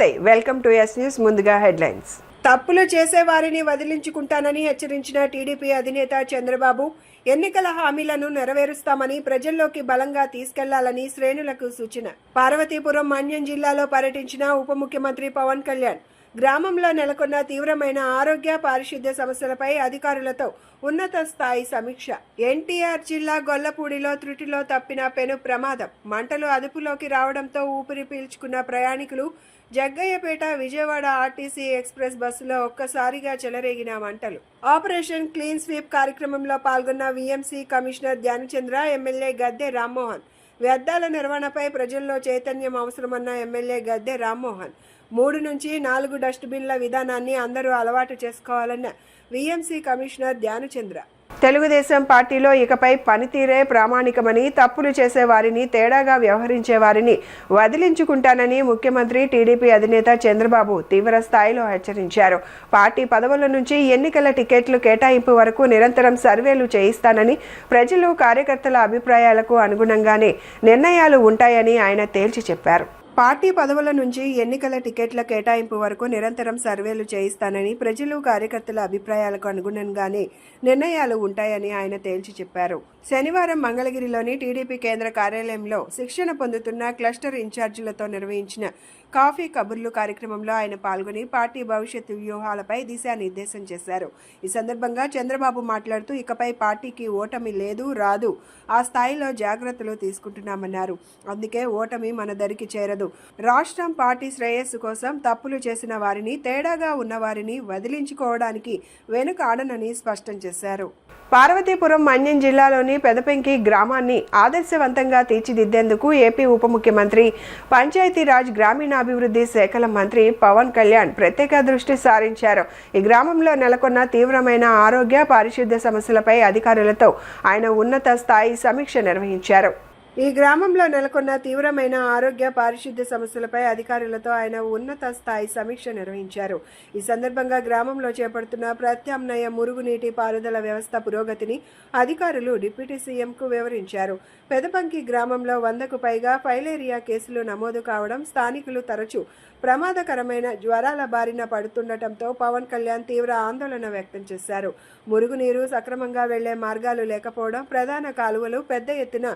నమస్తే, welcome to yes news. ముందుగా headlines. తప్పులు చేసే వారిని వదిలించుకుంటానని హెచ్చరించిన టీడీపీ అధినేత చంద్రబాబు ఎన్నికల హామీలను నెరవేరుస్తామని ప్రజల్లోకి బలంగా తీసుకెళ్లాలని శ్రేణులకు సూచన. పార్వతీపురం మన్యం జిల్లాలో పర్యటించిన ఉప ముఖ్యమంత్రి పవన్ కళ్యాణ్ గ్రామంలో నెలకొన్న తీవ్రమైన ఆరోగ్య పారిశుద్ధ్య సమస్యలపై అధికారులతో ఉన్నత స్థాయి సమీక్ష. ఎన్టీఆర్ జిల్లా గొల్లపూడిలో త్రుటిలో తప్పిన పెను ప్రమాదం. మంటలు అదుపులోకి రావడంతో ఊపిరి పీల్చుకున్న ప్రయాణికులు. జగ్గయ్యపేట విజయవాడ ఆర్టీసీ ఎక్స్ప్రెస్ బస్సులో ఒక్కసారిగా చెలరేగిన మంటలు. ఆపరేషన్ క్లీన్ స్వీప్ కార్యక్రమంలో పాల్గొన్న VMC commissioner Dhyanachandra, MLA Gadde Rammohan. వ్యర్థాల నిర్వహణపై ప్రజల్లో చైతన్యం అవసరమన్న ఎమ్మెల్యే గద్దె రామ్మోహన్. 3 నుంచి 4 డస్ట్బిన్ల విధానాన్ని అందరూ అలవాటు చేసుకోవాలన్న వీఎంసీ కమిషనర్ ధ్యానచంద్ర. తెలుగుదేశం పార్టీలో ఇకపై పనితీరే ప్రామాణికమని, తప్పులు చేసే వారిని, తేడాగా వ్యవహరించే వారిని వదిలించుకుంటానని ముఖ్యమంత్రి టీడీపీ అధినేత చంద్రబాబు తీవ్ర స్థాయిలో హెచ్చరించారు. పార్టీ పదవుల నుంచి ఎన్నికల టికెట్లు కేటాయింపు వరకు నిరంతరం సర్వేలు చేయిస్తానని, ప్రజలు కార్యకర్తల అభిప్రాయాలకు అనుగుణంగానే నిర్ణయాలు ఉంటాయని ఆయన తేల్చి చెప్పారు. పార్టీ పదవుల నుంచి ఎన్నికల టికెట్ల కేటాయింపు వరకు నిరంతరం సర్వేలు చేయిస్తానని, ప్రజలు కార్యకర్తల అభిప్రాయాలకు అనుగుణంగానే నిర్ణయాలు ఉంటాయని ఆయన తేల్చి చెప్పారు. శనివారం మంగళగిరిలోని టీడీపీ కేంద్ర కార్యాలయంలో శిక్షణ పొందుతున్న క్లస్టర్ ఇన్ఛార్జీలతో నిర్వహించిన కాఫీ కబుర్లు కార్యక్రమంలో ఆయన పాల్గొని పార్టీ భవిష్యత్తు వ్యూహాలపై దిశానిర్దేశం చేశారు. ఈ సందర్భంగా చంద్రబాబు మాట్లాడుతూ ఇకపై పార్టీకి ఓటమి లేదు, రాదు. ఆ స్థాయిలో జాగ్రత్తలు తీసుకుంటున్నామన్నారు. అందుకే ఓటమి మన దరికి చేరదు. రాష్ట్రం పార్టీ శ్రేయస్సు కోసం తప్పులు చేసిన వారిని, తేడాగా ఉన్న వారిని వదిలించుకోవడానికి వెనుకాడనని స్పష్టం చేశారు. పార్వతీపురం మన్యం జిల్లాలోని పెదపెంకి గ్రామాన్ని ఆదర్శవంతంగా తీర్చిదిద్దేందుకు ఏపీ ఉప ముఖ్యమంత్రి, పంచాయతీరాజ్ గ్రామీణాభివృద్ధి శాఖల మంత్రి పవన్ కళ్యాణ్ ప్రత్యేక దృష్టి సారించారు. ఈ గ్రామంలో నెలకొన్న తీవ్రమైన ఆరోగ్య పారిశుద్ధ్య సమస్యలపై అధికారులతో ఆయన ఉన్నత స్థాయి సమీక్ష నిర్వహించారు. ఈ గ్రామంలో నెలకొన్న తీవ్రమైన ఆరోగ్య పారిశుద్ధ్య సమస్యలపై అధికారులతో ఆయన ఉన్నత స్థాయి సమీక్ష నిర్వహించారు. ఈ సందర్భంగా గ్రామంలో చేపడుతున్న ప్రత్యామ్నాయ మురుగునీటి పారుదల వ్యవస్థ పురోగతిని అధికారులు డిప్యూటీ సీఎంకు వివరించారు. పెదపంకి గ్రామంలో 100కు పైగా ఫైలేరియా కేసులు నమోదు కావడం, స్థానికులు తరచూ ప్రమాదకరమైన జ్వరాల బారిన పడుతుండటంతో పవన్ కళ్యాణ్ తీవ్ర ఆందోళన వ్యక్తం చేశారు. మురుగునీరు సక్రమంగా వెళ్లే మార్గాలు లేకపోవడం, ప్రధాన కాలువలు పెద్ద ఎత్తున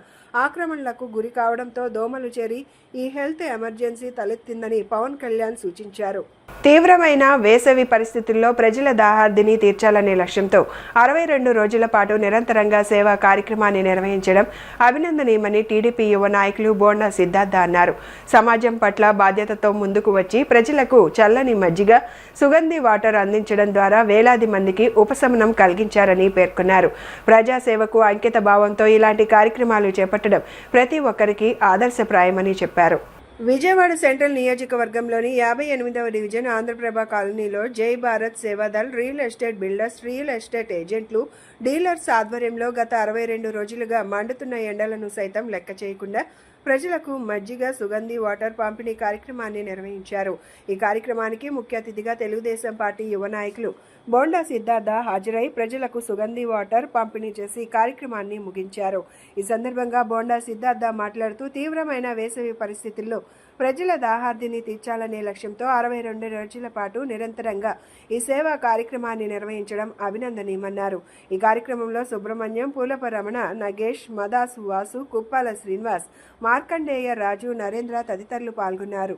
ఆక్రమణలకు గురి కావడంతో దోమలు చేరి ఈ హెల్త్ ఎమర్జెన్సీ తలెత్తిందని పవన్ కళ్యాణ్ సూచించారు. తీవ్రమైన వేసవి పరిస్థితుల్లో ప్రజల దాహార్దిని తీర్చాలనే లక్ష్యంతో 62 రోజుల పాటు నిరంతరంగా సేవా కార్యక్రమాన్ని నిర్వహించడం అభినందనీయమని టీడీపీ యువ నాయకులు బోండా సిద్ధార్థ అన్నారు. సమాజం పట్ల బాధ్యతతో ముందుకు వచ్చి ప్రజలకు చల్లని మజ్జిగ, సుగంధి వాటర్ అందించడం ద్వారా వేలాది మందికి ఉపశమనం కలిగించారని పేర్కొన్నారు. ప్రజాసేవకు అంకిత భావంతో ఇలాంటి కార్యక్రమాలు చేపట్టడం ప్రతి ఒక్కరికి ఆదర్శప్రాయమని చెప్పారు. విజయవాడ సెంట్రల్ నియోజకవర్గంలోని 58వ డివిజన్ ఆంధ్రప్రభ కాలనీలో జై Bharat Seva Dal real estate builders, real estate ఏజెంట్లు, డీలర్స్ ఆధ్వర్యంలో గత 62 రోజులుగా మండుతున్న ఎండలను సైతం లెక్క చేయకుండా ప్రజలకు మజ్జిగ, సుగంధి వాటర్ పంపిణీ కార్యక్రమాన్ని నిర్వహించారు. ఈ కార్యక్రమానికి ముఖ్య అతిథిగా తెలుగుదేశం పార్టీ యువ నాయకులు బోండా సిద్ధార్థ హాజరై ప్రజలకు సుగంధి వాటర్ పంపిణీ చేసి కార్యక్రమాన్ని ముగించారు. ఈ సందర్భంగా బోండా సిద్ధార్థ మాట్లాడుతూ తీవ్రమైన వేసవి పరిస్థితుల్లో ప్రజల దాహార్దిని తీర్చాలనే లక్ష్యంతో 62 రోజుల పాటు నిరంతరంగా ఈ సేవా కార్యక్రమాన్ని నిర్వహించడం అభినందనీయమన్నారు. ఈ కార్యక్రమంలో సుబ్రహ్మణ్యం, పూలప రమణ, నగేష్, మదాసు వాసు, కుప్పాల శ్రీనివాస్, మార్కండేయ రాజు, నరేంద్ర తదితరులు పాల్గొన్నారు.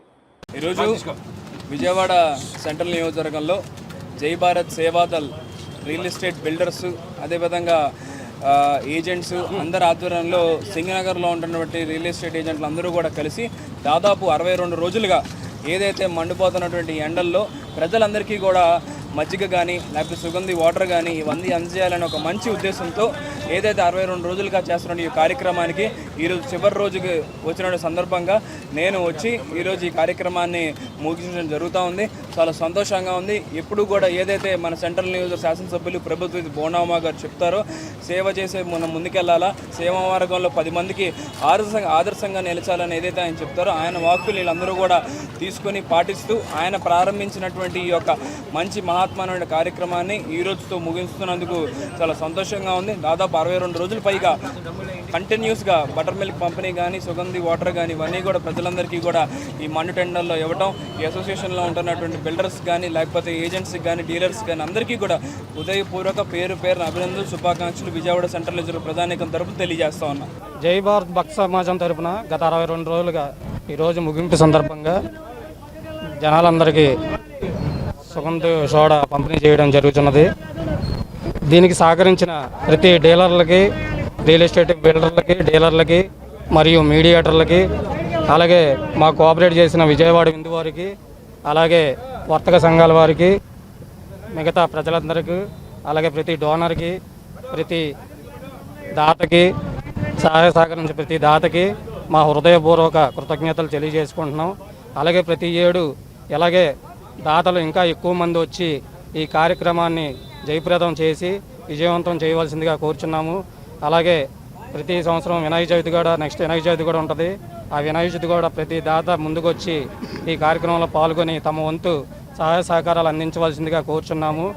ఈరోజు విజయవాడ సెంట్రల్ నియోజకవర్గంలో జై Bharat Seva Dal real estate builders, అదేవిధంగా ఏజెంట్స్ అందరి ఆధ్వర్యంలో సింగనగర్లో ఉంటున్నటువంటి రియల్ ఎస్టేట్ ఏజెంట్లు అందరూ కూడా కలిసి దాదాపు 62 రోజులుగా ఏదైతే మండిపోతున్నటువంటి ఎండల్లో ప్రజలందరికీ కూడా మజ్జిగ కానీ లేకపోతే సుగంధి వాటర్ కానీ ఇవన్నీ అందజేయాలని ఒక మంచి ఉద్దేశంతో ఏదైతే 62 రోజులుగా చేస్తున్న ఈ కార్యక్రమానికి ఈరోజు చివరి రోజుకి వచ్చిన సందర్భంగా నేను వచ్చి ఈరోజు ఈ కార్యక్రమాన్ని ముగించడం జరుగుతూ ఉంది. చాలా సంతోషంగా ఉంది. ఎప్పుడు కూడా ఏదైతే మన సెంట్రల్ నియోజక శాసనసభ్యులు ప్రభుత్వ బోండామా గారు చెప్తారో సేవ చేసే మనం ముందుకెళ్లాలా, సేవా మార్గంలో 10 మందికి ఆదర్శంగా నిలచాలని ఏదైతే ఆయన చెప్తారో ఆయన వాక్కులు వీళ్ళందరూ కూడా తీసుకొని పాటిస్తూ ఆయన ప్రారంభించినటువంటి ఈ యొక్క మంచి మహాత్మానమైన కార్యక్రమాన్ని ఈ రోజుతో ముగిస్తున్నందుకు చాలా సంతోషంగా ఉంది. దాదాపు 62 రోజుల పైగా కంటిన్యూస్గా బటర్ మిల్క్ పంపిణీ కానీ, సుగంధి వాటర్ కానీ ఇవన్నీ కూడా ప్రజలందరికీ కూడా ఈ మన్ను టెండర్లో ఇవ్వటం, ఈ అసోసియేషన్లో ఉంటున్నటువంటి బిల్డర్స్ కానీ, లేకపోతే ఏజెంట్స్కి కానీ, డీలర్స్ కానీ అందరికీ కూడా ఉదయపూర్వక పేరున అభినందనలు, శుభాకాంక్షలు విజయవాడ సెంట్రల్ రిజర్వ్ ప్రధానికం తరపున తెలియజేస్తా ఉన్నా. జై భారత్ భక్త సమాజం తరపున గత 62 రోజులుగా ఈరోజు ముగింపు సందర్భంగా జనాలందరికీ సుగంధ సోడా పంపిణీ చేయడం జరుగుతున్నది. దీనికి సహకరించిన ప్రతి డీలర్లకి, రియల్ ఎస్టేట్ బిల్డర్లకి, డీలర్లకి మరియు మీడియేటర్లకి, అలాగే మా కోఆపరేట్ చేసిన విజయవాడ విందు వారికి, అలాగే వర్తక సంఘాల వారికి, మిగతా ప్రజలందరికీ, అలాగే ప్రతి డోనర్కి, ప్రతి దాతకి, సహాయ సహకరించిన ప్రతి దాతకి మా హృదయపూర్వక కృతజ్ఞతలు తెలియజేసుకుంటున్నాం. అలాగే ప్రతి ఏడు ఇలాగే దాతలు ఇంకా ఎక్కువ మంది వచ్చి ఈ కార్యక్రమాన్ని జయప్రదం చేసి విజయవంతం చేయవలసిందిగా కోరుచున్నాము. అలాగే ప్రతి సంవత్సరం వినాయక చవితి కూడా, నెక్స్ట్ వినాయక చవితి కూడా ఉంటుంది. ఆ వినాయక చవితి కూడా ప్రతి దాత ముందుకొచ్చి ఈ కార్యక్రమంలో పాల్గొని తమ వంతు సహాయ సహకారాలు అందించవలసిందిగా కోరుచున్నాము.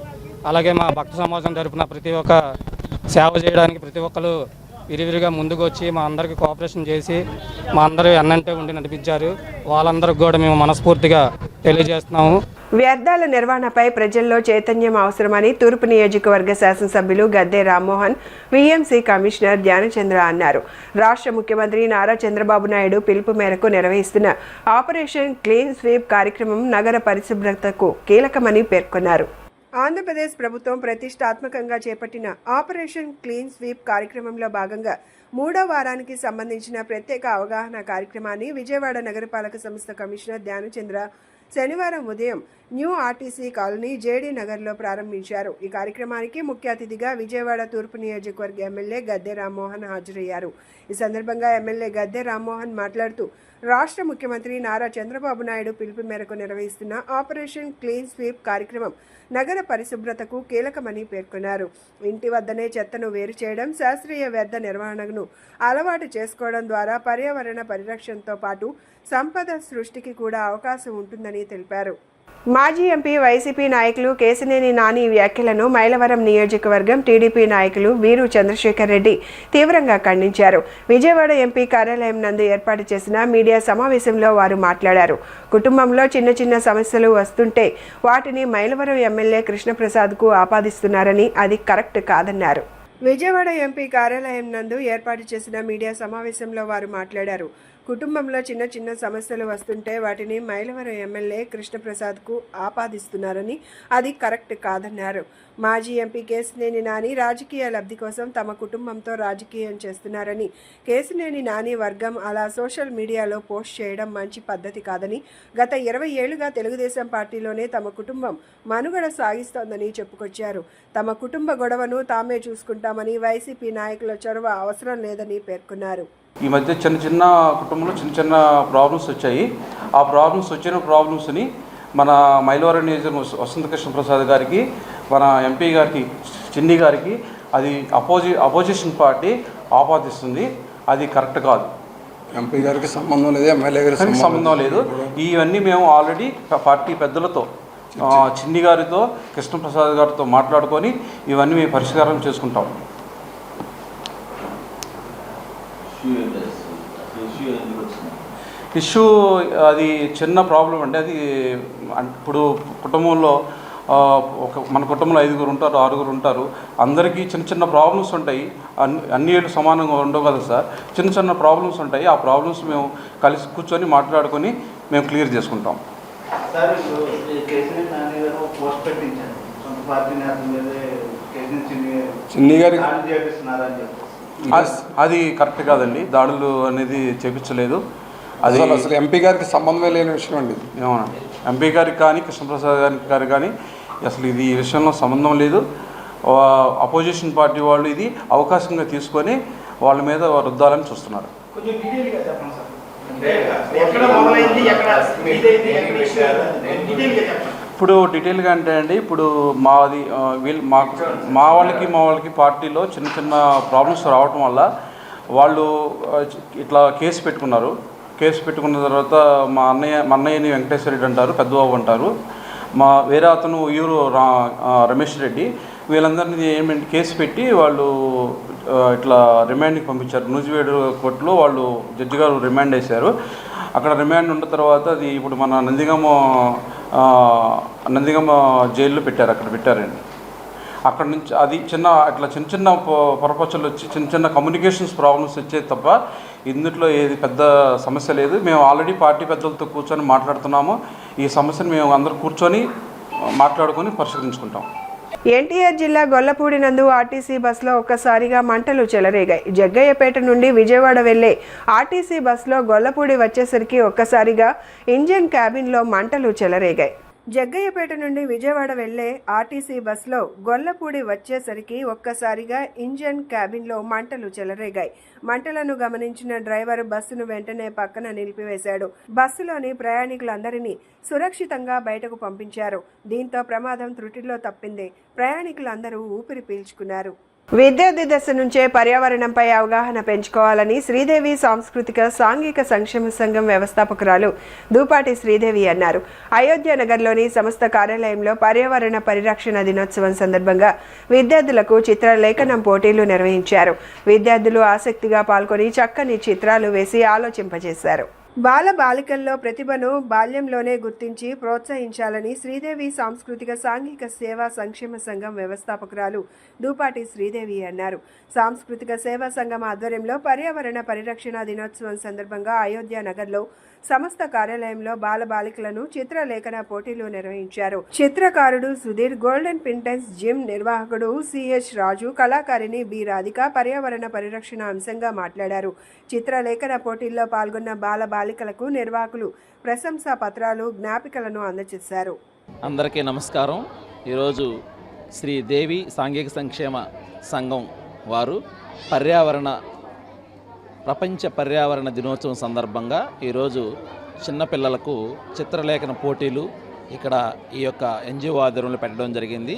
అలాగే మా భక్త సమాజం తరపున ప్రతి ఒక్క సేవ చేయడానికి ప్రతి ఒక్కరు విరివిరిగా ముందుకు వచ్చి మా అందరికీ కోఆపరేషన్ చేసి మా అందరూ ఎన్నంటే ఉండి నడిపించారు. వాళ్ళందరికీ కూడా మేము మనస్ఫూర్తిగా తెలియజేస్తున్నాము. వ్యర్థాల నిర్వహణపై ప్రజల్లో చైతన్యం అవసరమని తూర్పు నియోజకవర్గ శాసనసభ్యులు గద్దె రామ్మోహన్, విఎంసీ కమిషనర్ ధ్యానచంద్ర అన్నారు. రాష్ట్ర ముఖ్యమంత్రి నారా చంద్రబాబు నాయుడు పిలుపు మేరకు నిర్వహిస్తున్న ఆపరేషన్ క్లీన్ స్వీప్ కార్యక్రమం నగర పరిశుభ్రతకు కీలకమని పేర్కొన్నారు. ఆంధ్రప్రదేశ్ ప్రభుత్వం ప్రతిష్టాత్మకంగా చేపట్టిన ఆపరేషన్ క్లీన్ స్వీప్ కార్యక్రమంలో భాగంగా 3వ వారానికి సంబంధించిన ప్రత్యేక అవగాహన కార్యక్రమాన్ని విజయవాడ నగరపాలక సంస్థ కమిషనర్ ధ్యానచంద్ర శనివారం ఉదయం న్యూ ఆర్టీసీ కాలనీ జేడీ నగర్లో ప్రారంభించారు. ఈ కార్యక్రమానికి ముఖ్య అతిథిగా విజయవాడ తూర్పు నియోజకవర్గ ఎమ్మెల్యే గద్దె రామ్మోహన్ హాజరయ్యారు. ఈ సందర్భంగా ఎమ్మెల్యే గద్దె రామ్మోహన్ మాట్లాడుతూ రాష్ట్ర ముఖ్యమంత్రి నారా చంద్రబాబు నాయుడు పిలుపు మేరకు నిర్వహిస్తున్న ఆపరేషన్ క్లీన్ స్వీప్ కార్యక్రమం నగర పరిశుభ్రతకు కీలకమని పేర్కొన్నారు. ఇంటి వద్దనే చెత్తను వేరు చేయడం, శాస్త్రీయ వ్యర్థ నిర్వహణను అలవాటు చేసుకోవడం ద్వారా పర్యావరణ పరిరక్షణతో పాటు సంపద సృష్టికి కూడా అవకాశం ఉంటుందని తెలిపారు. మాజీ ఎంపీ వైసీపీ నాయకులు కేశినేని నాని వ్యాఖ్యలను మైలవరం నియోజకవర్గం టీడీపీ నాయకులు వీరు చంద్రశేఖర్ రెడ్డి తీవ్రంగా ఖండించారు. విజయవాడ ఎంపీ కార్యాలయం నందు ఏర్పాటు చేసిన మీడియా సమావేశంలో వారు మాట్లాడారు. కుటుంబంలో చిన్న సమస్యలు వస్తుంటే వాటిని మైలవరం ఎమ్మెల్యే కృష్ణప్రసాద్కు ఆపాదిస్తున్నారని అది కరెక్ట్ కాదన్నారు. విజయవాడ ఎంపీ కార్యాలయం నందు ఏర్పాటు చేసిన మీడియా సమావేశంలో వారు మాట్లాడారు. కుటుంబంలో చిన్న సమస్యలు వస్తుంటే వాటిని మైలవరం ఎమ్మెల్యే కృష్ణప్రసాద్కు ఆపాదిస్తున్నారని అది కరెక్ట్ కాదన్నారు. మాజీ ఎంపీ కేశినేని నాని రాజకీయ లబ్ధి కోసం తమ కుటుంబంతో రాజకీయం చేస్తున్నారని, కేశినేని నాని వర్గం అలా సోషల్ మీడియాలో పోస్ట్ చేయడం మంచి పద్ధతి కాదని, గత 20 ఏళ్లుగా తెలుగుదేశం పార్టీలోనే తమ కుటుంబం మనుగడ సాగిస్తోందని చెప్పుకొచ్చారు. తమ కుటుంబ గొడవను తామే చూసుకుంటామని, వైసీపీ నాయకుల చొరవ అవసరం లేదని పేర్కొన్నారు. ఈ మధ్య చిన్న కుటుంబంలో చిన్న ప్రాబ్లమ్స్ వచ్చాయి. ఆ ప్రాబ్లమ్స్ని మన మైలవరం నియోజకవర్గం వసంత కృష్ణ ప్రసాద్ గారికి, మన ఎంపీ గారికి, చిన్ని గారికి అది అపోజిషన్ పార్టీ ఆపాదిస్తుంది. అది కరెక్ట్ కాదు. ఎంపీ గారికి సంబంధం లేదు, ఎమ్మెల్యే గారికి సంబంధం లేదు. ఇవన్నీ మేము ఆల్రెడీ పార్టీ పెద్దలతో, చిన్ని గారితో, కృష్ణప్రసాద్ గారితో మాట్లాడుకొని ఇవన్నీ మేము పరిష్కారం చేసుకుంటాం. ఇష్యూ అది చిన్న ప్రాబ్లం అండి. అది ఇప్పుడు కుటుంబంలో మన కుటుంబంలో 5 ఉంటారు, 6 ఉంటారు. అందరికీ చిన్న ప్రాబ్లమ్స్ ఉంటాయి. అన్ని ఏళ్ళు సమానంగా ఉండవు కదా సార్. చిన్న ప్రాబ్లమ్స్ ఉంటాయి. ఆ ప్రాబ్లమ్స్ మేము కలిసి కూర్చొని మాట్లాడుకొని మేము క్లియర్ చేసుకుంటాం. చిన్ని గారి అది కరెక్ట్ కాదండి. దాడులు అనేది చేపించలేదు. అది అసలు ఎంపీ గారికి సంబంధమే లేని విషయం అండి. ఏమోనండి, ఎంపీ గారికి కానీ కృష్ణప్రసాద్ గారికి కానీ అసలు ఇది ఈ విషయంలో సంబంధం లేదు. అపోజిషన్ పార్టీ వాళ్ళు ఇది అవకాశంగా తీసుకొని వాళ్ళ మీద రుద్దాలని చూస్తున్నారు. ఇప్పుడు డీటెయిల్గా అంటే అండి, ఇప్పుడు మాది మా వాళ్ళకి పార్టీలో చిన్న ప్రాబ్లమ్స్ రావటం వల్ల వాళ్ళు ఇట్లా కేసు పెట్టుకున్నారు. కేసు పెట్టుకున్న తర్వాత మా అన్నయ్యని వెంకటేశ్వర రెడ్డి అంటారు, పెద్దబాబు అంటారు. మా వేరే అతను ఊరు రమేష్ రెడ్డి, వీళ్ళందరినీ ఏమంటే కేసు పెట్టి వాళ్ళు ఇట్లా రిమాండ్కి పంపించారు. నూజివేడు కోర్టులో వాళ్ళు జడ్జి గారు రిమాండ్ వేశారు. అక్కడ రిమాండ్ ఉన్న తర్వాత అది ఇప్పుడు మన నందిగామ జైల్లో పెట్టారు, అక్కడ పెట్టారండి. అక్కడ నుంచి అది చిన్న చిన్న పొరపచ్చలు వచ్చి చిన్న కమ్యూనికేషన్స్ ప్రాబ్లమ్స్ వచ్చేది తప్ప ఇందులో ఏది పెద్ద సమస్య లేదు. మేము ఆల్రెడీ పార్టీ పెద్దలతో కూర్చొని మాట్లాడుతున్నాము. ఈ సమస్యను మేము అందరూ కూర్చొని మాట్లాడుకొని పరిష్కరించుకుంటాం. ఎన్టీఆర్ జిల్లా గొల్లపూడి నందు ఆర్టీసీ బస్సులో ఒక్కసారిగా మంటలు చెలరేగాయి. జగ్గయ్యపేట నుండి విజయవాడ వెళ్లే ఆర్టీసీ బస్సులో గొల్లపూడి వచ్చేసరికి ఒక్కసారిగా ఇంజిన్ క్యాబిన్లో మంటలు చెలరేగాయి. జగ్గయ్యపేట నుండి విజయవాడ వెళ్లే ఆర్టీసీ బస్సులో గొల్లపూడి వచ్చేసరికి ఒక్కసారిగా ఇంజన్ క్యాబిన్లో మంటలు చెలరేగాయి. మంటలను గమనించిన డ్రైవర్ బస్సును వెంటనే పక్కన నిలిపివేశాడు. బస్సులోని ప్రయాణికులందరినీ సురక్షితంగా బయటకు పంపించారు. దీంతో ప్రమాదం త్రుటిలో తప్పింది. ప్రయాణికులందరూ ఊపిరి పీల్చుకున్నారు. విద్యార్థి దశ నుంచే పర్యావరణంపై అవగాహన పెంచుకోవాలని శ్రీదేవి సాంస్కృతిక సాంఘిక సంక్షేమ సంఘం వ్యవస్థాపకురాలు దూపాటి శ్రీదేవి అన్నారు. అయోధ్య నగర్లోని సంస్థ కార్యాలయంలో పర్యావరణ పరిరక్షణ దినోత్సవం సందర్భంగా విద్యార్థులకు చిత్రలేఖనం పోటీలు నిర్వహించారు. విద్యార్థులు ఆసక్తిగా పాల్గొని చక్కని చిత్రాలు వేసి ఆలోచింపజేశారు. బాల బాలికల్లో ప్రతిభను బాల్యంలోనే గుర్తించి ప్రోత్సహించాలని శ్రీదేవి సాంస్కృతిక సాంఘిక సేవా సంక్షేమ సంఘం వ్యవస్థాపకురాలు దూపాటి శ్రీదేవి అన్నారు. సాంస్కృతిక సేవా సంఘం ఆధ్వర్యంలో పర్యావరణ పరిరక్షణ దినోత్సవం సందర్భంగా అయోధ్య నగర్లో సంస్థ కార్యాలయంలో బాల బాలికలను చిత్రలేఖన పోటీలు నిర్వహించారు. చిత్రకారుడు సుధీర్, గోల్డెన్ పింటెన్స్ జిమ్ నిర్వాహకుడు సిహెచ్ రాజు, కళాకారిణి బి రాధిక పర్యావరణ పరిరక్షణ అంశంగా మాట్లాడారు. చిత్రలేఖన పోటీల్లో పాల్గొన్న బాల బాలికలకు నిర్వాహకులు ప్రశంసా పత్రాలు, జ్ఞాపికలను అందజేశారు. అందరికీ నమస్కారం. ఈరోజు శ్రీదేవి సాంఘిక సంక్షేమ సంఘం వారు ప్రపంచ పర్యావరణ దినోత్సవం సందర్భంగా ఈరోజు చిన్నపిల్లలకు చిత్రలేఖన పోటీలు ఇక్కడ ఈ యొక్క ఎన్జిఓ ఆధ్వర్యంలో పెట్టడం జరిగింది.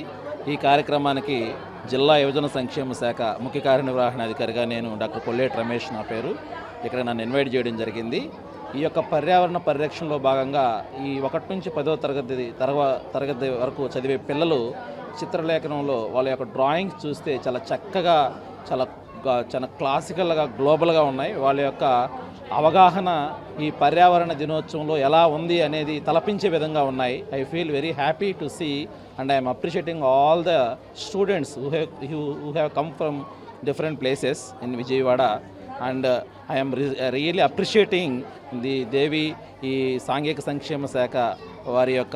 ఈ కార్యక్రమానికి జిల్లా యువజన సంక్షేమ శాఖ ముఖ్య కార్యనిర్వహణాధికారిగా నేను డాక్టర్ కొల్లేటి రమేష్ నా పేరు, ఇక్కడ నన్ను ఇన్వైట్ చేయడం జరిగింది. ఈ యొక్క పర్యావరణ పరిరక్షణలో భాగంగా ఈ 1 నుంచి 10వ తరగతి వరకు చదివే పిల్లలు చిత్రలేఖనంలో వాళ్ళ యొక్క డ్రాయింగ్స్ చూస్తే చాలా చక్కగా చాలా క్లాసికల్గా గ్లోబల్గా ఉన్నాయి. వాళ్ళ యొక్క అవగాహన ఈ పర్యావరణ దినోత్సవంలో ఎలా ఉంది అనేది తలపించే విధంగా ఉన్నాయి. I feel very happy to see and I'm appreciating all the students who have come from different places in Vijayawada and I am really appreciating the Devi ఈ సాంఘిక సంక్షేమ శాఖ వారి యొక్క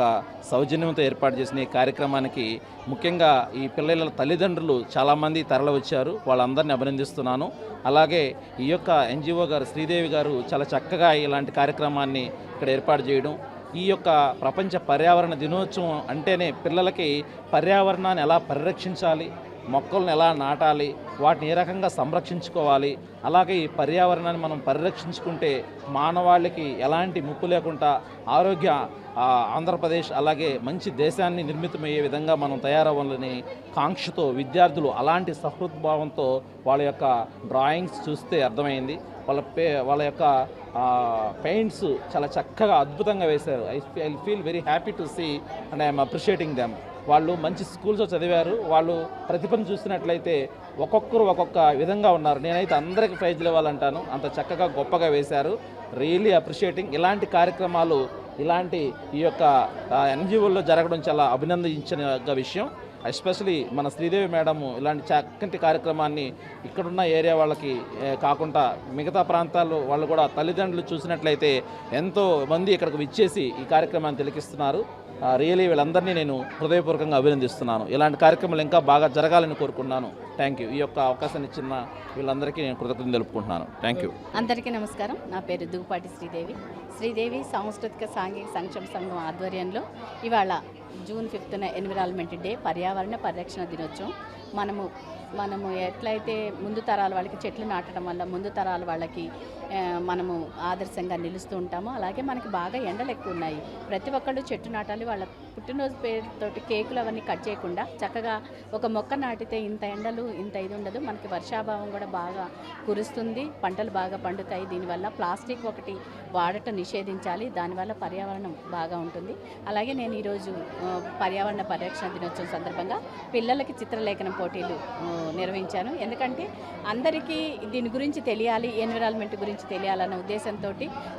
సౌజన్యంతో ఏర్పాటు చేసిన ఈ కార్యక్రమానికి ముఖ్యంగా ఈ పిల్లల తల్లిదండ్రులు చాలామంది తరలి వచ్చారు. వాళ్ళందరినీ అభినందిస్తున్నాను. అలాగే ఈ యొక్క ఎన్జిఓ గారు శ్రీదేవి గారు చాలా చక్కగా ఇలాంటి కార్యక్రమాన్ని ఇక్కడ ఏర్పాటు చేయడం, ఈ యొక్క ప్రపంచ పర్యావరణ దినోత్సవం అంటేనే పిల్లలకి పర్యావరణాన్ని ఎలా పరిరక్షించాలి, మొక్కలను ఎలా నాటాలి, వాటిని ఏ రకంగా సంరక్షించుకోవాలి, అలాగే ఈ పర్యావరణాన్ని మనం పరిరక్షించుకుంటే మానవాళికి ఎలాంటి ముప్పు లేకుండా ఆరోగ్య ఆంధ్రప్రదేశ్ అలాగే మంచి దేశాన్ని నిర్మితమయ్యే విధంగా మనం తయారవ్వాలని కాంక్షతో విద్యార్థులు అలాంటి సహృద్భావంతో వాళ్ళ యొక్క డ్రాయింగ్స్ చూస్తే అర్థమైంది. వాళ్ళ యొక్క పెయింట్స్ చాలా చక్కగా అద్భుతంగా వేశారు. I feel very happy to see and I'm appreciating them. వాళ్ళు మంచి స్కూల్స్లో చదివారు. వాళ్ళు ప్రతిభను చూసినట్లయితే ఒక్కొక్కరు ఒక్కొక్క విధంగా ఉన్నారు. నేనైతే అందరికీ ప్రైజ్లు ఇవ్వాలంటాను, అంత చక్కగా గొప్పగా వేశారు. Really appreciating. ఇలాంటి కార్యక్రమాలు ఇలాంటి ఈ యొక్క ఎన్జిఓల్లో జరగడం చాలా అభినందించిన విషయం. ఎస్పెషలీ మన శ్రీదేవి మేడము ఇలాంటి చక్కటి కార్యక్రమాన్ని ఇక్కడున్న ఏరియా వాళ్ళకి కాకుండా మిగతా ప్రాంతాల్లో వాళ్ళు కూడా తల్లిదండ్రులు చూసినట్లయితే ఎంతో మంది ఇక్కడికి విచ్చేసి ఈ కార్యక్రమాన్ని తిలకిస్తున్నారు. రియలీ వీళ్ళందరినీ నేను హృదయపూర్వకంగా అభినందిస్తున్నాను. ఇలాంటి కార్యక్రమాలు ఇంకా బాగా జరగాలని కోరుకున్నాను. Thank you. ఈ యొక్క అవకాశాన్ని ఇచ్చిన వీళ్ళందరికీ నేను కృతజ్ఞతలు తెలుపుకుంటున్నాను. Thank you. అందరికీ నమస్కారం. నా పేరు దూపాటి శ్రీదేవి సాంస్కృతిక సాంఘిక సంక్షేమ సంఘం ఆధ్వర్యంలో ఇవాళ జూన్ 5న ఎన్విరాన్మెంట్ డే, పర్యావరణ పరిరక్షణ దినోత్సవం. మనము ఎట్లయితే ముందు తరాల వాళ్ళకి చెట్లు నాటడం వల్ల ముందు తరాల వాళ్ళకి మనము ఆదర్శంగా నిలుస్తూ ఉంటాము. అలాగే మనకి బాగా ఎండలు ఎక్కువ ఉన్నాయి. ప్రతి ఒక్కళ్ళు చెట్టు నాటాలి. వాళ్ళ పుట్టినరోజు పేరుతోటి కేకులు అవన్నీ కట్ చేయకుండా చక్కగా ఒక మొక్క నాటితే ఇంత ఎండలు ఇంత ఇది ఉండదు. మనకి వర్షాభావం కూడా బాగా కురుస్తుంది, పంటలు బాగా పండుతాయి. దీనివల్ల ప్లాస్టిక్ ఒకటి వాడటం నిషేధించాలి. దానివల్ల పర్యావరణం బాగా ఉంటుంది. అలాగే నేను ఈరోజు పర్యావరణ పరిరక్షణ దినోత్సవం సందర్భంగా పిల్లలకి చిత్రలేఖనం పోటీలు నిర్వహించాను. ఎందుకంటే అందరికీ దీని గురించి తెలియాలి, ఎన్విరాన్మెంట్ గురించి తెలియాలన్న ఉద్దేశంతో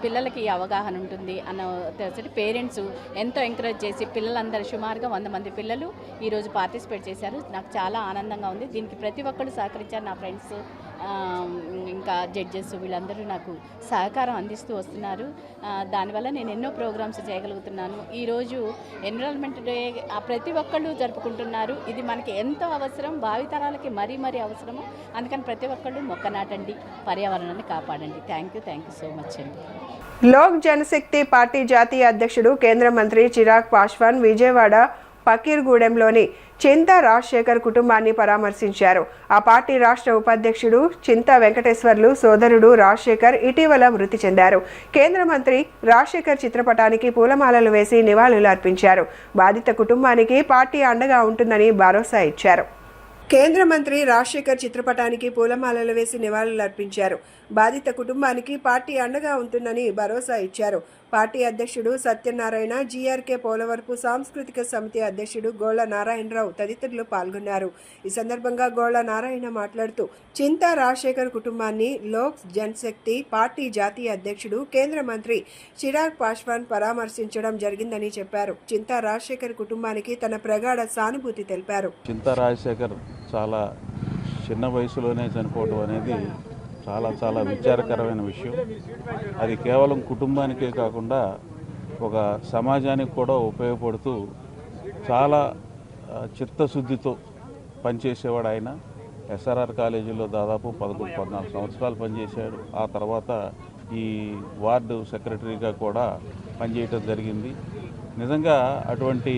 పిల్లలకి అవగాహన ఉంటుంది అన్న తెలిసి పేరెంట్స్ ఎంతో ఎంకరేజ్ చేసి పిల్లలందరూ సుమారుగా 100 మంది పిల్లలు ఈరోజు పార్టిసిపేట్ చేశారు. నాకు చాలా ఆనందంగా ఉంది. దీనికి ప్రతి ఒక్కళ్ళు సహకరించారు. నా ఫ్రెండ్స్, ఇంకా జడ్జెస్ వీళ్ళందరూ నాకు సహకారం అందిస్తూ వస్తున్నారు. దానివల్ల నేను ఎన్నో ప్రోగ్రామ్స్ చేయగలుగుతున్నాను. ఈరోజు ఎన్విరాన్మెంట్ డే ప్రతి ఒక్కళ్ళు జరుపుకుంటున్నారు. ఇది మనకి ఎంతో అవసరం, భావితరాలకి మరీ మరీ అవసరము. అందుకని ప్రతి ఒక్కళ్ళు మొక్క నాటండి, పర్యావరణాన్ని కాపాడండి. థ్యాంక్ యూ సో మచ్ అండి. లోక్ జనశక్తి పార్టీ జాతీయ అధ్యక్షుడు కేంద్ర మంత్రి చిరాగ్ పాస్వాన్ విజయవాడ పకీర్గూడెంలోని చింతా రాజశేఖర్ కుటుంబాన్ని పరామర్శించారు. ఆ పార్టీ రాష్ట్ర ఉపాధ్యక్షుడు చింతా వెంకటేశ్వర్లు సోదరుడు రాజశేఖర్ ఇటీవల మృతి చెందారు. కేంద్ర మంత్రి రాజశేఖర్ చిత్రపటానికి పూలమాలలు వేసి నివాళులు అర్పించారు. బాధిత కుటుంబానికి పార్టీ అండగా ఉంటుందని భరోసా ఇచ్చారు. కేంద్ర మంత్రి రాజశేఖర్ చిత్రపటానికి పూలమాలలు వేసి నివాళులు అర్పించారు. బాధిత కుటుంబానికి పార్టీ అండగా ఉంటుందని భరోసా ఇచ్చారు. పార్టీ అధ్యక్షుడు సత్యనారాయణ, జీఆర్కే పోలవరపు సాంస్కృతిక సమితి అధ్యక్షుడు గోళ్ల నారాయణరావు తదితరులు పాల్గొన్నారు. ఈ సందర్భంగా గోళ్ల నారాయణ మాట్లాడుతూ చింతా రాజశేఖర్ కుటుంబాన్ని లోక్ జనశక్తి పార్టీ జాతీయ అధ్యక్షుడు కేంద్ర మంత్రి చిరాగ్ పాస్వాన్ పరామర్శించడం జరిగిందని చెప్పారు. చింతా రాజశేఖర్ కుటుంబానికి తన ప్రగాఢ సానుభూతి తెలిపారు. చింతా రాజశేఖర్ చాలా చిన్న వయసులోనే చనిపోవడం అనేది చాలా చాలా విచారకరమైన విషయం. అది కేవలం కుటుంబానికే కాకుండా ఒక సమాజానికి కూడా ఉపయోగపడుతూ చాలా చిత్తశుద్ధితో పనిచేసేవాడు ఆయన. ఎస్ఆర్ఆర్ కాలేజీలో దాదాపు 14 సంవత్సరాలు పనిచేశాడు. ఆ తర్వాత ఈ వార్డు సెక్రటరీగా కూడా పనిచేయటం జరిగింది. నిజంగా అటువంటి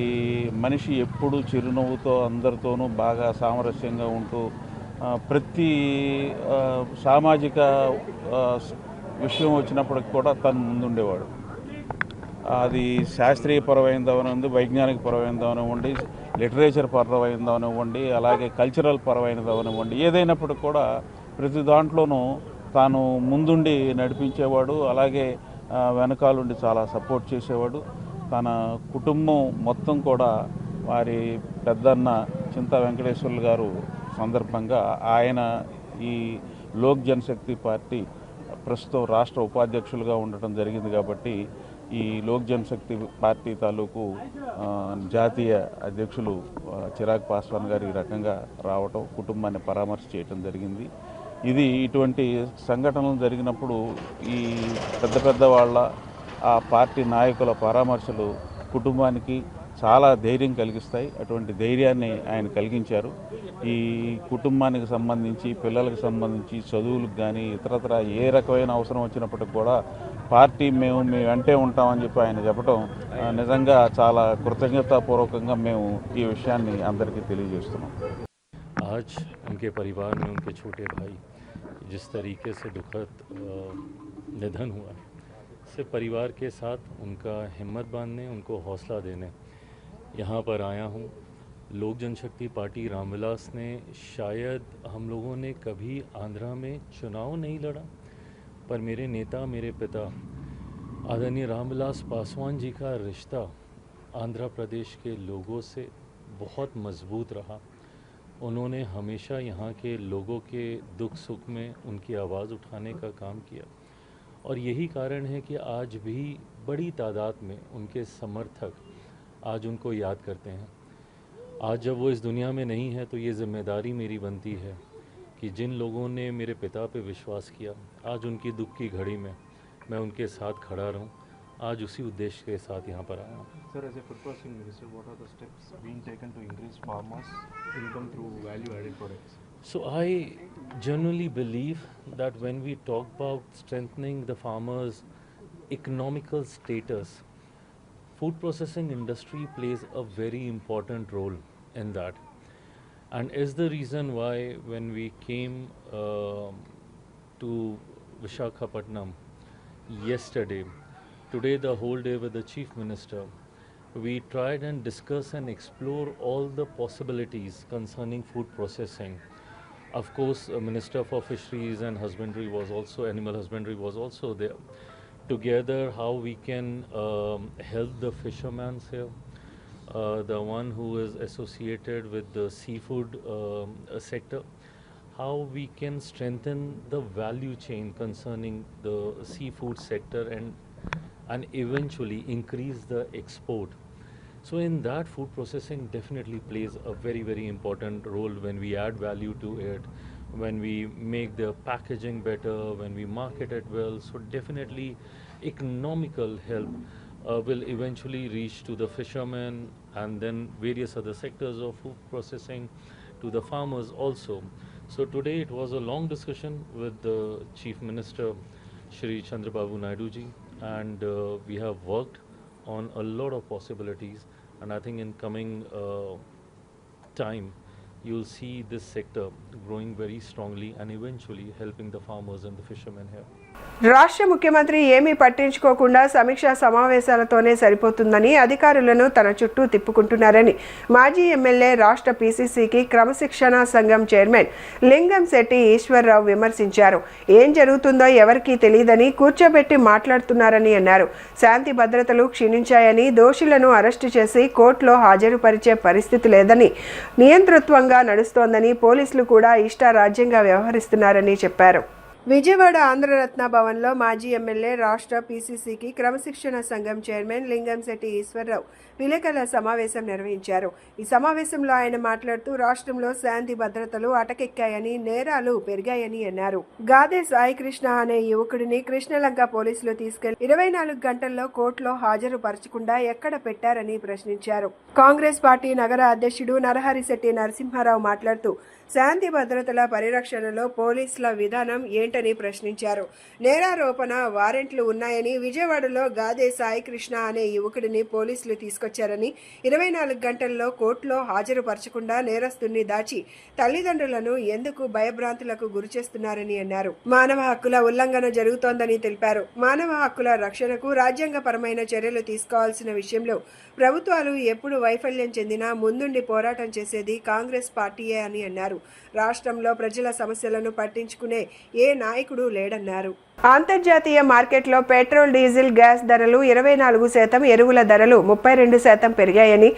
మనిషి ఎప్పుడూ చిరునవ్వుతో అందరితోనూ బాగా సామరస్యంగా ఉంటూ ప్రతి సామాజిక విషయం వచ్చినప్పటికి కూడా తను ముందుండేవాడు. అది శాస్త్రీయ పరమైనది అవనివ్వండి, వైజ్ఞానిక పరమైనది అవనివ్వండి, లిటరేచర్ పరమైనది అవనివ్వండి, అలాగే కల్చరల్ పరమైనది అవనివ్వండి, ఏదైనప్పటికి కూడా ప్రతి దాంట్లోనూ తాను ముందుండి నడిపించేవాడు. అలాగే వెనకాలండి చాలా సపోర్ట్ చేసేవాడు. తన కుటుంబం మొత్తం కూడా వారి పెద్దన్న చింతా వెంకటేశ్వర్లు గారు సందర్భంగా ఆయన ఈ లోక్ జనశక్తి పార్టీ ప్రస్తుతం రాష్ట్ర ఉపాధ్యక్షులుగా ఉండటం జరిగింది. కాబట్టి ఈ లోక్ జనశక్తి పార్టీ తాలూకు జాతీయ అధ్యక్షులు చిరాగ్ పాస్వాన్ గారు ఈ రకంగా రావటం, కుటుంబాన్ని పరామర్శ చేయటం జరిగింది. ఇది ఇటువంటి సంఘటనలు జరిగినప్పుడు ఈ పెద్ద వాళ్ళ ఆ పార్టీ నాయకుల పరామర్శలు కుటుంబానికి చాలా ధైర్యం కలిగిస్తాయి. అటువంటి ధైర్యాన్ని ఆయన కలిగించారు. ఈ కుటుంబానికి సంబంధించి, పిల్లలకు సంబంధించి, చదువులకు కానీ ఇతరత్ర ఏ రకమైన అవసరం వచ్చినప్పటికి కూడా పార్టీ మేము వెంటే ఉంటామని చెప్పి ఆయన చెప్పడం నిజంగా చాలా కృతజ్ఞతాపూర్వకంగా మేము ఈ విషయాన్ని అందరికీ తెలియజేస్తున్నాం. आज उनके परिवार में उनके छोटे भाई जिस तरीके से दुखद निधन हुआ, से परिवार के साथ उनका हिम्मत बांधने, उनको हौसला देने यहाँ पर आया हूँ। लोक जनशक्ति पार्टी रामविलास ने शायद हम लोगों ने कभी आंध्रा में चुनाव नहीं लड़ा, पर मेरे नेता, मेरे पिता आदरणीय रामविलास पासवान जी का रिश्ता आंध्र प्रदेश के लोगों से बहुत मजबूत रहा। उन्होंने हमेशा यहाँ के लोगों के दुख सुख में उनकी आवाज़ उठाने का काम किया और यही कारण है कि आज भी बड़ी तादाद में उनके समर्थक आज उनको याद करते हैं। आज जब वो इस दुनिया में नहीं है तो ये जिम्मेदारी मेरी बनती है कि जिन लोगों ने मेरे पिता पे विश्वास किया, आज उनकी दुख की घड़ी में मैं उनके साथ खड़ा रहूं। आज उसी उद्देश्य के साथ यहाँ पर आया हूँ। Sir, as a food processing minister, what are the steps being taken to increase farmers' income through value-added products? So I genuinely believe that when we talk about strengthening the farmers' economical status, food processing industry plays a very important role in that, and is the reason why when we came to Visakhapatnam yesterday. Today the whole day with the Chief Minister. We tried and discuss and explore all the possibilities concerning food processing. Of course, Minister for Fisheries and Husbandry was also, Animal Husbandry was also there. Together, how we can help the fishermen here, the one who is associated with the seafood sector, how we can strengthen the value chain concerning the seafood sector and eventually increase the export. So in that, food processing definitely plays a very, very important role when we add value to it, when we make the packaging better, when we market it well. So definitely economical help will eventually reach to the fishermen and then various other sectors of food processing, to the farmers also. So today it was a long discussion with the Chief Minister, Shri Chandrababu Naidu ji, and we have worked on a lot of possibilities, and I think in coming time you'll see this sector growing very strongly and eventually helping the farmers and the fishermen here. రాష్ట్ర ముఖ్యమంత్రి ఏమీ పట్టించుకోకుండా సమీక్షా సమావేశాలతోనే సరిపోతుందని అధికారులను తన చుట్టూ తిప్పుకుంటున్నారని మాజీ ఎమ్మెల్యే రాష్ట్ర పీసీసీకి క్రమశిక్షణా సంఘం చైర్మన్ లింగంశెట్టి ఈశ్వర్రావు విమర్శించారు. ఏం జరుగుతుందో ఎవరికీ తెలియదని కూర్చోబెట్టి మాట్లాడుతున్నారని అన్నారు. శాంతి భద్రతలు క్షీణించాయని, దోషులను అరెస్టు చేసి కోర్టులో హాజరుపరిచే పరిస్థితి లేదని, నియంతృత్వంగా నడుస్తోందని, పోలీసులు కూడా ఇష్టారాజ్యంగా వ్యవహరిస్తున్నారని చెప్పారు. విజయవాడ ఆంధ్రరత్న భవన్లో మాజీ ఎమ్మెల్యే రాష్ట్ర పీసీసీకి క్రమశిక్షణ సంఘం చైర్మన్ లింగంశెట్టి ఈశ్వర్రావు విలేకరుల సమావేశం నిర్వహించారు. ఈ సమావేశంలో ఆయన మాట్లాడుతూ రాష్ట్రంలో శాంతి భద్రతలు అటకెక్కాయని, నేరాలు పెరిగాయని అన్నారు. గాదే సాయికృష్ణ అనే యువకుడిని కృష్ణలంక పోలీసులు తీసుకెళ్లి 24 గంటల్లో కోర్టులో హాజరు పరచకుండా ఎక్కడ పెట్టారని ప్రశ్నించారు. కాంగ్రెస్ పార్టీ నగర అధ్యక్షుడు నరహరిశెట్టి నరసింహారావు మాట్లాడుతూ శాంతి భద్రతల పరిరక్షణలో పోలీసుల విధానం ఏంటని ప్రశ్నించారు. నేరారోపణ వారెంట్లు ఉన్నాయని, విజయవాడలో గాదే సాయికృష్ణ అనే యువకుడిని పోలీసులు తీసుకొచ్చారని, 24 గంటల్లో కోర్టులో హాజరుపరచకుండా నేరస్తుని దాచి తల్లిదండ్రులను ఎందుకు భయభ్రాంతులకు గురిచేస్తున్నారని అన్నారు. మానవ హక్కుల ఉల్లంఘన జరుగుతోందని తెలిపారు. మానవ హక్కుల రక్షణకు రాజ్యాంగపరమైన చర్యలు తీసుకోవాల్సిన విషయంలో ప్రభుత్వాలు ఎప్పుడు వైఫల్యం చెందినా ముందుండి పోరాటం చేసేది కాంగ్రెస్ పార్టీయే అని అన్నారు. రాష్ట్రంలో ప్రజల సమస్యలను పట్టించుకునే ఏ నాయకుడు లేడన్నారు. అంతర్జాతీయ మార్కెట్లో పెట్రోల్, డీజిల్, గ్యాస్ ధరలు 24%, ఎరువుల ధరలు 32% పెరిగాయని,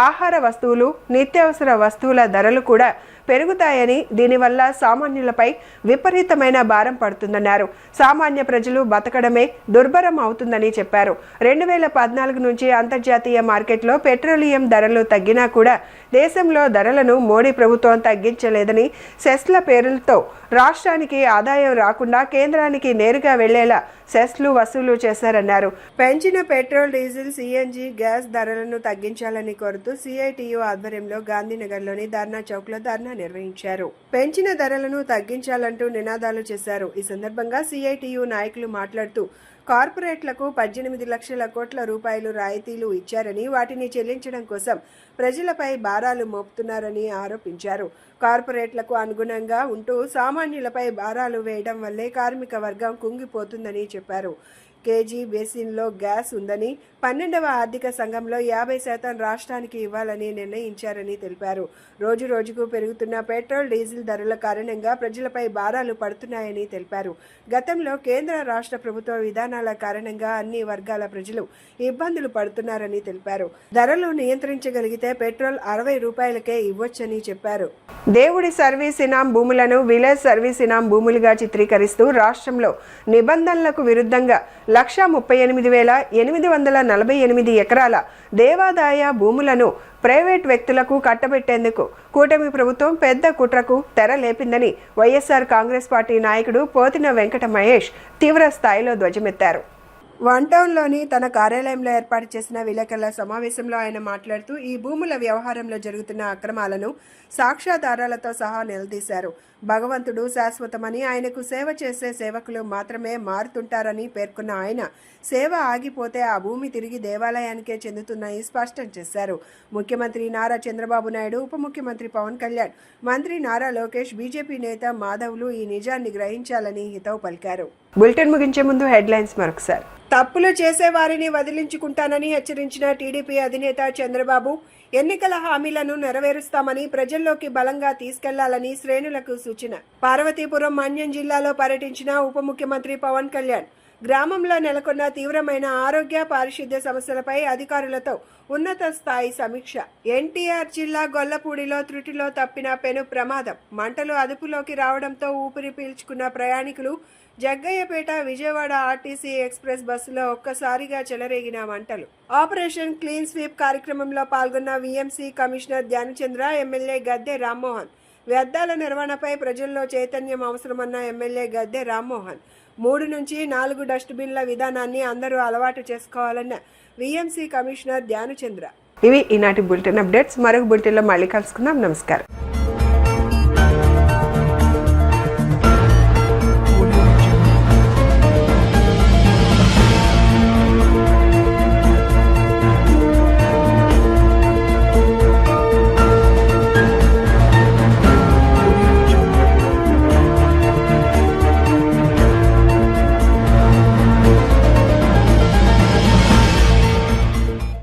ఆహార వస్తువులు, నిత్యావసర వస్తువుల ధరలు కూడా పెరుగుతాయని, దీనివల్ల సామాన్యులపై విపరీతమైన భారం పడుతుందన్నారు. సామాన్య ప్రజలు బతకడమే దుర్భరం అవుతుందని చెప్పారు. 2014 నుంచి అంతర్జాతీయ మార్కెట్లో పెట్రోలియం ధరలు తగ్గినా కూడా దేశంలో ధరలను మోడీ ప్రభుత్వం తగ్గించలేదని, సెస్ల పేరులతో రాష్ట్రానికి ఆదాయం రాకుండా కేంద్రానికి నేరుగా వెళ్లేలా సెస్లు వసూలు చేశారన్నారు. పెంచిన పెట్రోల్, డీజిల్, సిఎన్జి, గ్యాస్ ధరలను తగ్గించాలని కోరుతూ సిఐటియు ఆధ్వర్యంలో గాంధీనగర్లోని ధర్నా చౌక్లో ధర్నా నిర్వహించారు. పెంచిన ధరలను తగ్గించాలంటూ నినాదాలు చేశారు. ఈ సందర్భంగా సిఐటియు నాయకులు మాట్లాడుతూ కార్పొరేట్లకు 18 లక్షల కోట్ల రూపాయలు రాయితీలు ఇచ్చారని, వాటిని చెల్లించడం కోసం ప్రజలపై భారాలు మోపుతున్నారని ఆరోపించారు. కార్పొరేట్లకు అనుగుణంగా ఉంటూ సామాన్యులపై భారాలు వేయడం వల్లే కార్మిక వర్గం కుంగిపోతుందని చెప్పారు. కేజీ బేసిన్లో గ్యాస్ ఉందని, 12వ ఆర్థిక సంఘంలో 50% రాష్ట్రానికి ఇవ్వాలని నిర్ణయించారని తెలిపారు. రోజు రోజుకు పెరుగుతున్న పెట్రోల్, డీజిల్ ధరల కారణంగా ప్రజలపై భారాలు పడుతున్నాయని తెలిపారు. గతంలో కేంద్ర రాష్ట్ర ప్రభుత్వ విధానాల కారణంగా అన్ని వర్గాల ప్రజలు ఇబ్బందులు పడుతున్నారని తెలిపారు. ధరలు నియంత్రించగలిగితే పెట్రోల్ 60 రూపాయలకే ఇవ్వొచ్చని చెప్పారు. దేవుడి సర్వీస్ ఇనాం భూములను విలేజ్ సర్వీస్ ఇనాం భూములుగా చిత్రీకరిస్తూ రాష్ట్రంలో నిబంధనలకు విరుద్ధంగా 138,848 ఎకరాల దేవాదాయ భూములను ప్రైవేట్ వ్యక్తులకు కట్టబెట్టేందుకు కూటమి ప్రభుత్వం పెద్ద కుట్రకు తెర లేపిందని వైఎస్ఆర్ కాంగ్రెస్ పార్టీ నాయకుడు పోతిన వెంకట మహేష్ తీవ్ర స్థాయిలో ధ్వజమెత్తారు. వన్ టౌన్లోని తన కార్యాలయంలో ఏర్పాటు చేసిన విలేకరుల సమావేశంలో ఆయన మాట్లాడుతూ ఈ భూముల వ్యవహారంలో జరుగుతున్న అక్రమాలను సాక్ష్యాధారాలతో సహా నిలదీశారు. భగవంతుడు శాశ్వతమని, ఆయనకు సేవ చేసే సేవకులు మాత్రమే మారుతుంటారని పేర్కొన్న ఆయన సేవ ఆగిపోతే ఆ భూమి తిరిగి దేవాలయానికే చెందుతుందని స్పష్టం చేశారు. ముఖ్యమంత్రి నారా చంద్రబాబు నాయుడు, ఉప ముఖ్యమంత్రి పవన్ కళ్యాణ్, మంత్రి నారా లోకేష్, బీజేపీ నేత మాధవ్లు ఈ నిజాన్ని గ్రహించాలని హితవు పలికారు. బులెటిన్ ముగించే ముందు హెడ్లైన్స్ మరొకసారి. తప్పులు చేసే వారిని వదిలించుకుంటానని హెచ్చరించిన టీడీపీ అధినేత చంద్రబాబు, ఎన్నికల హామీలను నెరవేరుస్తామని ప్రజల్లోకి బలంగా తీసుకెళ్లాలని శ్రేణులకు సూచన. పార్వతీపురం మన్యం జిల్లాలో పర్యటించిన ఉప ముఖ్యమంత్రి పవన్ కళ్యాణ్ గ్రామంలో నెలకొన్న తీవ్రమైన ఆరోగ్య పారిశుద్ధ్య సమస్యలపై అధికారులతో ఉన్నత స్థాయి సమీక్ష. ఎన్టీఆర్ జిల్లా గొల్లపూడిలో త్రుటిలో తప్పిన పెను ప్రమాదం. మంటలు అదుపులోకి రావడంతో ఊపిరి పీల్చుకున్న ప్రయాణికులు. జగ్గయ్యపేట విజయవాడ ఆర్టీసీ ఎక్స్ప్రెస్ బస్సులో ఒక్కసారిగా చెలరేగిన మంటలు. ఆపరేషన్ క్లీన్ స్వీప్ కార్యక్రమంలో పాల్గొన్న VMC commissioner Dhyanachandra, MLA Gadde Rammohan. వ్యర్థాల నిర్వహణపై ప్రజల్లో చైతన్యం అవసరమన్న ఎమ్మెల్యే గద్దె రామ్మోహన్. 3 నుంచి 4 డస్ట్బిన్ల విధానాన్ని అందరూ అలవాటు చేసుకోవాలన్న వీఎంసీ కమిషనర్ ధ్యానచంద్ర. ఇవి ఈనాటి బులెటిన్ అప్డేట్స్. మరొక బులెటిన్లో మళ్ళీ కలుసుకుందాం. నమస్కారం.